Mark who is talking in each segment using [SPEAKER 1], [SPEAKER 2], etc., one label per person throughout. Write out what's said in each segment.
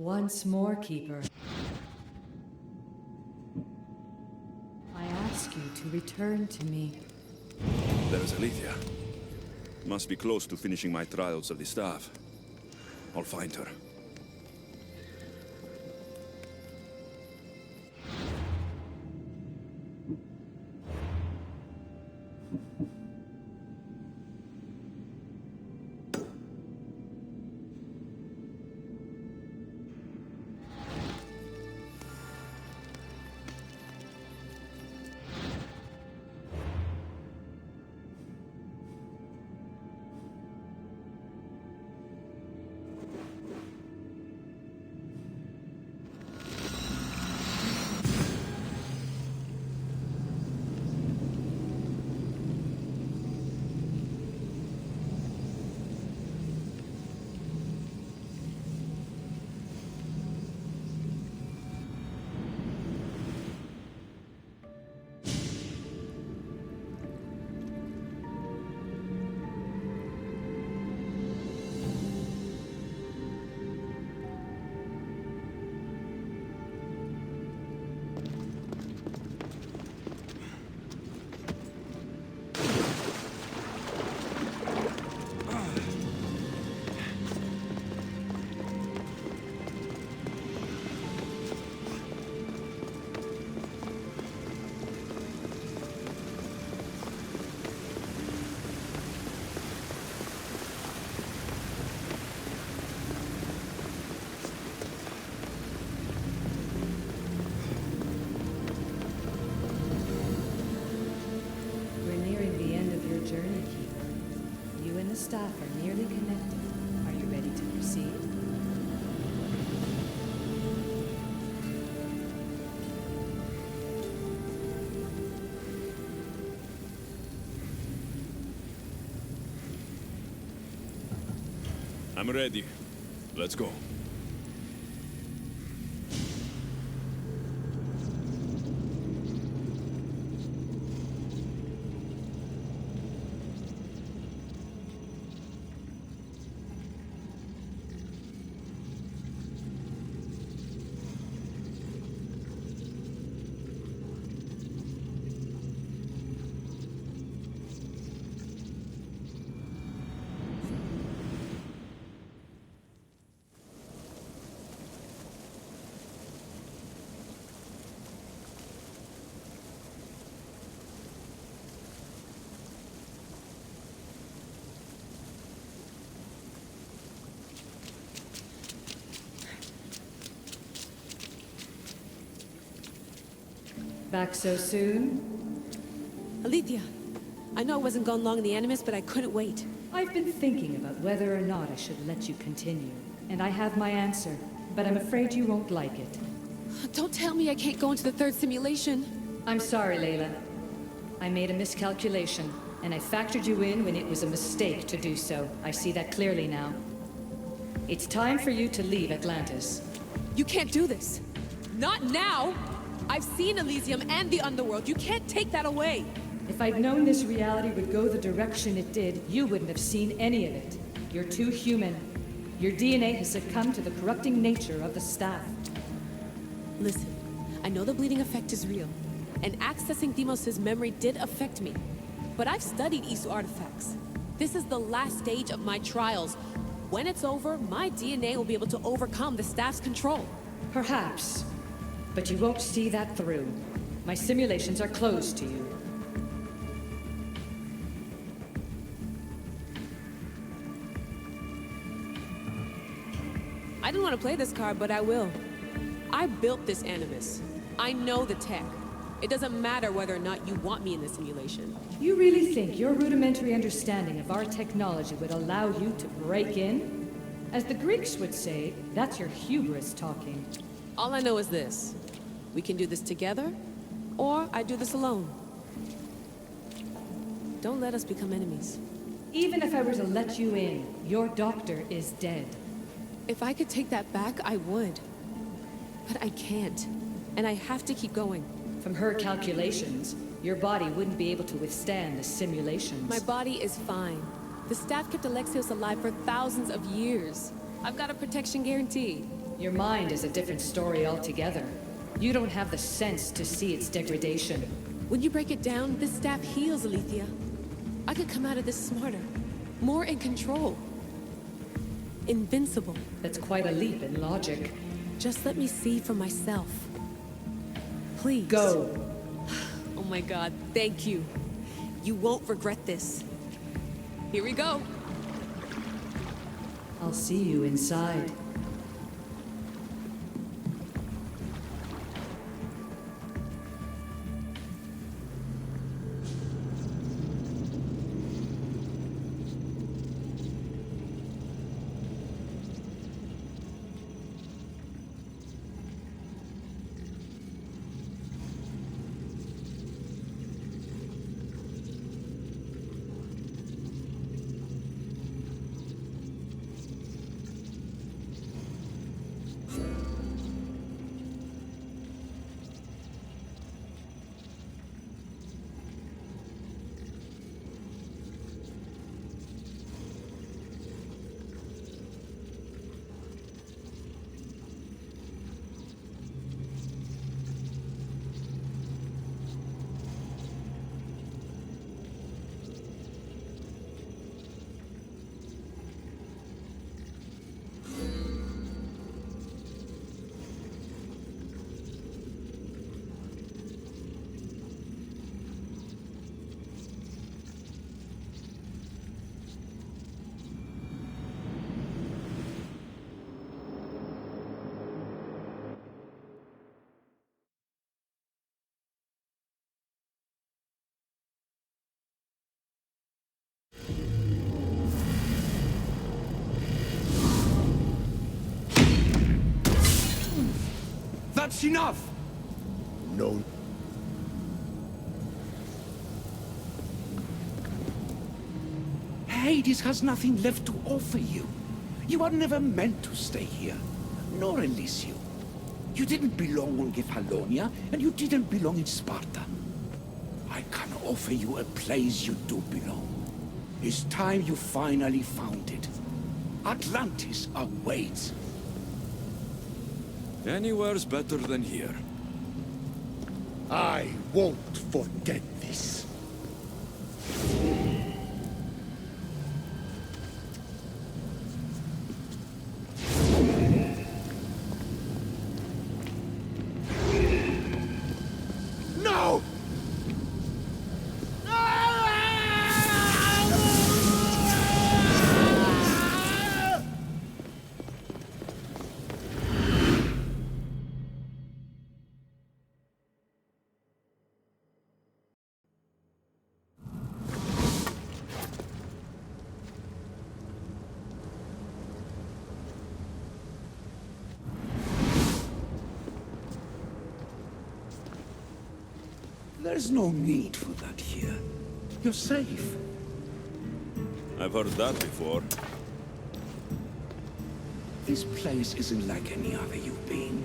[SPEAKER 1] Once more, Keeper. I ask you to return to me.
[SPEAKER 2] There's Alethea. Must be close to finishing my trials of the staff. I'll find her.
[SPEAKER 1] The staff are nearly connected. Are you ready to proceed?
[SPEAKER 2] I'm ready. Let's go.
[SPEAKER 1] Back so soon?
[SPEAKER 3] Alethea, I know I wasn't gone long in the Animus, but I couldn't wait.
[SPEAKER 1] I've been thinking about whether or not I should let you continue. And I have my answer, but I'm afraid you won't like it.
[SPEAKER 3] Don't tell me I can't go into the third simulation.
[SPEAKER 1] I'm sorry, Layla. I made a miscalculation, and I factored you in when it was a mistake to do so. I see that clearly now. It's time for you to leave Atlantis.
[SPEAKER 3] You can't do this. Not now! I've seen Elysium and the Underworld. You can't take that away!
[SPEAKER 1] If I'd known this reality would go the direction it did, you wouldn't have seen any of it. You're too human. Your DNA has succumbed to the corrupting nature of the staff.
[SPEAKER 3] Listen, I know the bleeding effect is real, and accessing Deimos' memory did affect me. But I've studied Isu artifacts. This is the last stage of my trials. When it's over, my DNA will be able to overcome the staff's control.
[SPEAKER 1] Perhaps. But you won't see that through. My simulations are closed to you.
[SPEAKER 3] I didn't want to play this card, but I will. I built this Animus. I know the tech. It doesn't matter whether or not you want me in the simulation.
[SPEAKER 1] You really think your rudimentary understanding of our technology would allow you to break in? As the Greeks would say, that's your hubris talking.
[SPEAKER 3] All I know is this. We can do this together, or I do this alone. Don't let us become enemies.
[SPEAKER 1] Even if I were to let you in, your doctor is dead.
[SPEAKER 3] If I could take that back, I would. But I can't. And I have to keep going.
[SPEAKER 1] From her calculations, your body wouldn't be able to withstand the simulations.
[SPEAKER 3] My body is fine. The staff kept Alexios alive for thousands of years. I've got a protection guarantee.
[SPEAKER 1] Your mind is a different story altogether. You don't have the sense to see its degradation.
[SPEAKER 3] When you break it down, this staff heals, Alethea. I could come out of this smarter, more in control. Invincible.
[SPEAKER 1] That's quite a leap in logic.
[SPEAKER 3] Just let me see for myself. Please.
[SPEAKER 1] Go.
[SPEAKER 3] Oh my god, thank you. You won't regret this. Here we go.
[SPEAKER 1] I'll see you inside.
[SPEAKER 4] That's enough! No. Hades has nothing left to offer you. You are never meant to stay here, nor Elysium. You didn't belong on Kefalonia, and you didn't belong in Sparta. I can offer you a place you do belong. It's time you finally found it. Atlantis awaits.
[SPEAKER 2] Anywhere's better than here.
[SPEAKER 5] I won't forget this.
[SPEAKER 4] No! There's no need for that here. You're safe.
[SPEAKER 2] I've heard that before.
[SPEAKER 4] This place isn't like any other you've been.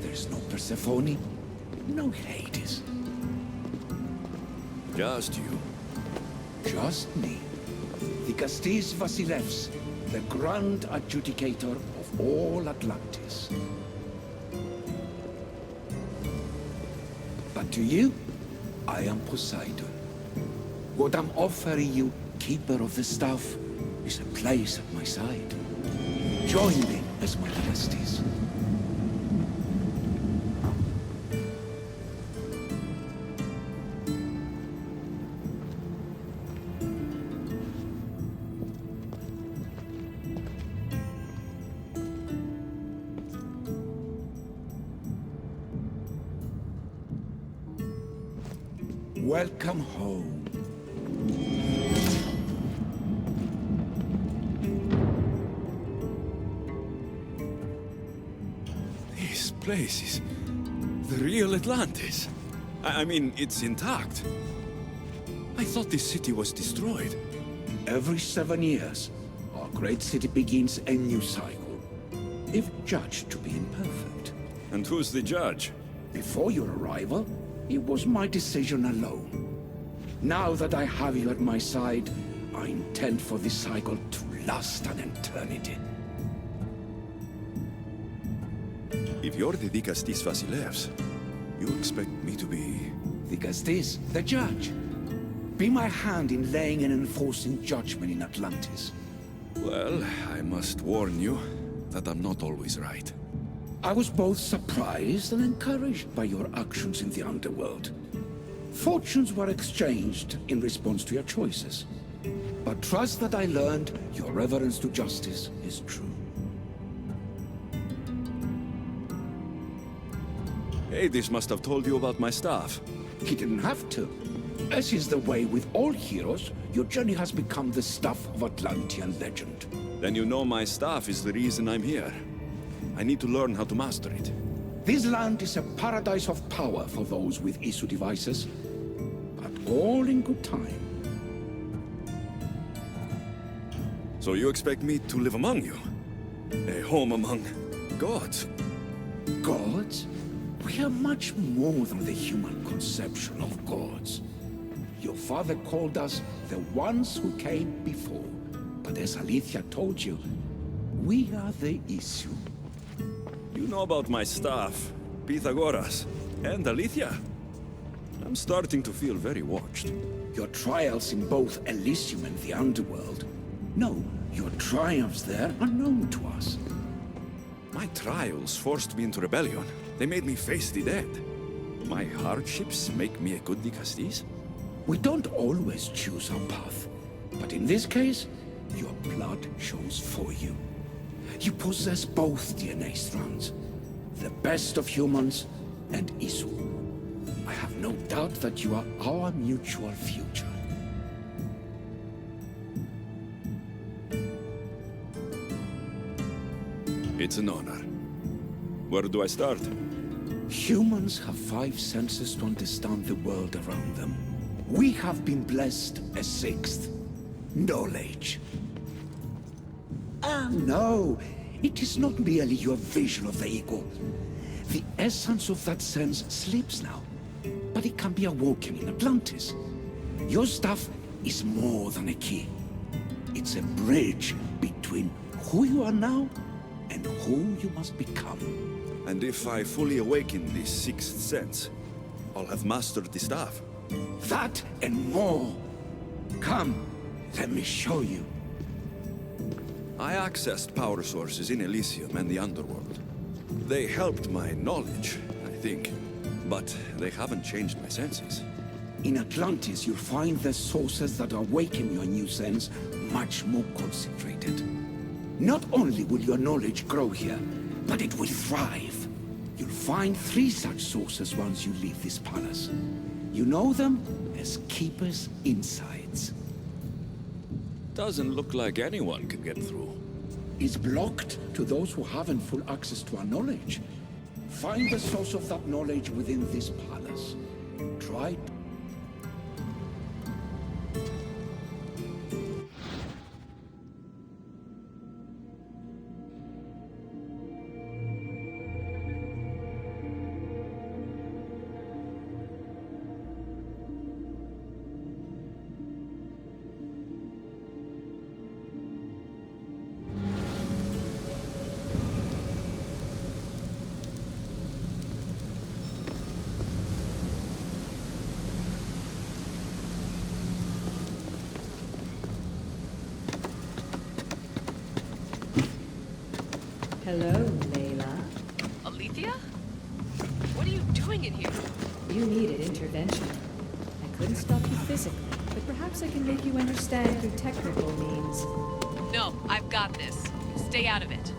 [SPEAKER 4] There's no Persephone, no Hades.
[SPEAKER 2] Just you.
[SPEAKER 4] Just me. The Castis Vasilevs, the grand adjudicator of all Atlantis. But to you, I am Poseidon. What I'm offering you, Keeper of the Staff, is a place at my side. Join me as my Castis. Welcome home.
[SPEAKER 2] This place is the real Atlantis. I mean, it's intact. I thought this city was destroyed.
[SPEAKER 4] Every 7 years, our great city begins a new cycle, if judged to be imperfect.
[SPEAKER 2] And who's the judge?
[SPEAKER 4] Before your arrival, it was my decision alone. Now that I have you at my side, I intend for this cycle to last an eternity.
[SPEAKER 2] If you're the Dicastis Vasilevs, you expect me to be...
[SPEAKER 4] Dicastis, the judge. Be my hand in laying and enforcing judgment in Atlantis.
[SPEAKER 2] Well, I must warn you that I'm not always right.
[SPEAKER 4] I was both surprised and encouraged by your actions in the underworld. Fortunes were exchanged in response to your choices. But trust that I learned your reverence to justice is true.
[SPEAKER 2] Hades must have told you about my staff.
[SPEAKER 4] He didn't have to. As is the way with all heroes, your journey has become the stuff of Atlantean legend.
[SPEAKER 2] Then you know my staff is the reason I'm here. I need to learn how to master it.
[SPEAKER 4] This land is a paradise of power for those with Isu devices, but all in good time.
[SPEAKER 2] So you expect me to live among you? A home among gods?
[SPEAKER 4] Gods? We are much more than the human conception of gods. Your father called us the ones who came before, but as Alethea told you, we are the Isu.
[SPEAKER 2] You know about my staff, Pythagoras, and Alethea. I'm starting to feel very watched.
[SPEAKER 4] Your trials in both Elysium and the underworld. No, your triumphs there are known to us.
[SPEAKER 2] My trials forced me into rebellion. They made me face the dead. My hardships make me a good Dicastis?
[SPEAKER 4] We don't always choose our path, but in this case, your blood shows for you. You possess both DNA strands, the best of humans and Isu. I have no doubt that you are our mutual future.
[SPEAKER 2] It's an honor. Where do I start?
[SPEAKER 4] Humans have 5 senses to understand the world around them. We have been blessed a 6th. Knowledge. Ah, no. It is not merely your vision of the ego. The essence of that sense sleeps now. But it can be awoken in Atlantis. Your stuff is more than a key. It's a bridge between who you are now and who you must become.
[SPEAKER 2] And if I fully awaken this 6th sense, I'll have mastered the staff.
[SPEAKER 4] That and more. Come, let me show you.
[SPEAKER 2] I accessed power sources in Elysium and the underworld. They helped my knowledge, I think. But they haven't changed my senses.
[SPEAKER 4] In Atlantis, you'll find the sources that awaken your new sense much more concentrated. Not only will your knowledge grow here, but it will thrive. You'll find 3 such sources once you leave this palace. You know them as Keeper's Insides.
[SPEAKER 2] Doesn't look like anyone can get through.
[SPEAKER 4] It's blocked to those who haven't full access to our knowledge. Find the source of that knowledge within this palace. Try to...
[SPEAKER 1] Hello, Layla.
[SPEAKER 3] Alethea? What are you doing in here?
[SPEAKER 1] You needed intervention. I couldn't stop you physically, but perhaps I can make you understand through technical means.
[SPEAKER 3] No, I've got this. Stay out of it.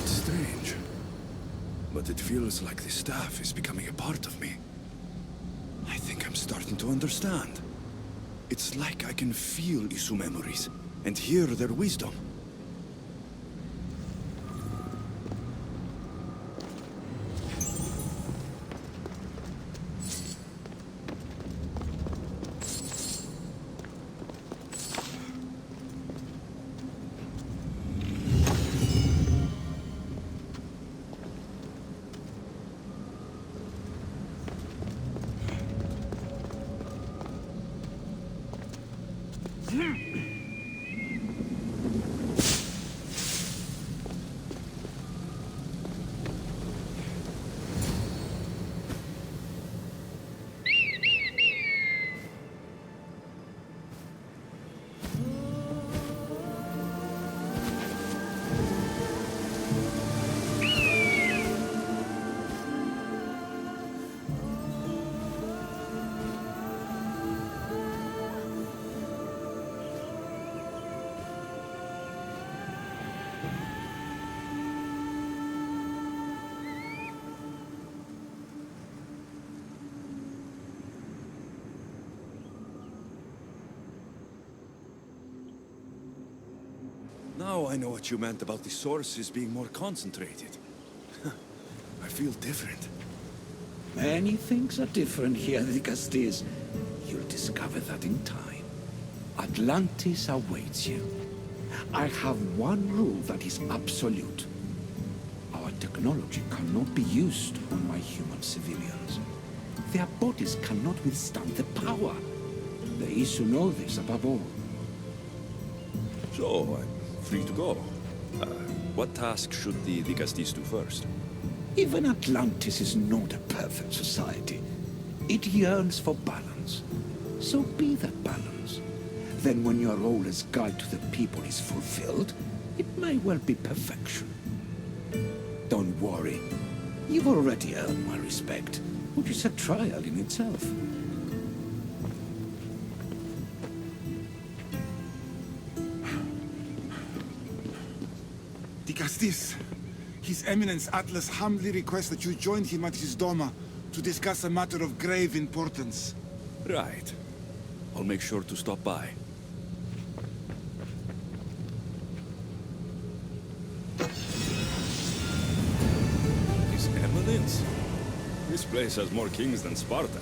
[SPEAKER 2] Strange. But it feels like the staff is becoming a part of me. I think I'm starting to understand. It's like I can feel Isu memories and hear their wisdom. Now I know what you meant about the sources being more concentrated. I feel different.
[SPEAKER 4] Many things are different here, Dicastis. You'll discover that in time. Atlantis awaits you. I have one rule that is absolute. Our technology cannot be used on my human civilians. Their bodies cannot withstand the power. The Isu know this above all.
[SPEAKER 2] So, I'm free to go. What task should the Dicastis do first?
[SPEAKER 4] Even Atlantis is not a perfect society. It yearns for balance. So be that balance. Then when your role as guide to the people is fulfilled, it may well be perfection. Don't worry. You've already earned my respect, which is a trial in itself.
[SPEAKER 6] Dicastis, His Eminence Atlas humbly requests that you join him at his Doma to discuss a matter of grave importance.
[SPEAKER 2] Right. I'll make sure to stop by. His Eminence? This place has more kings than Sparta.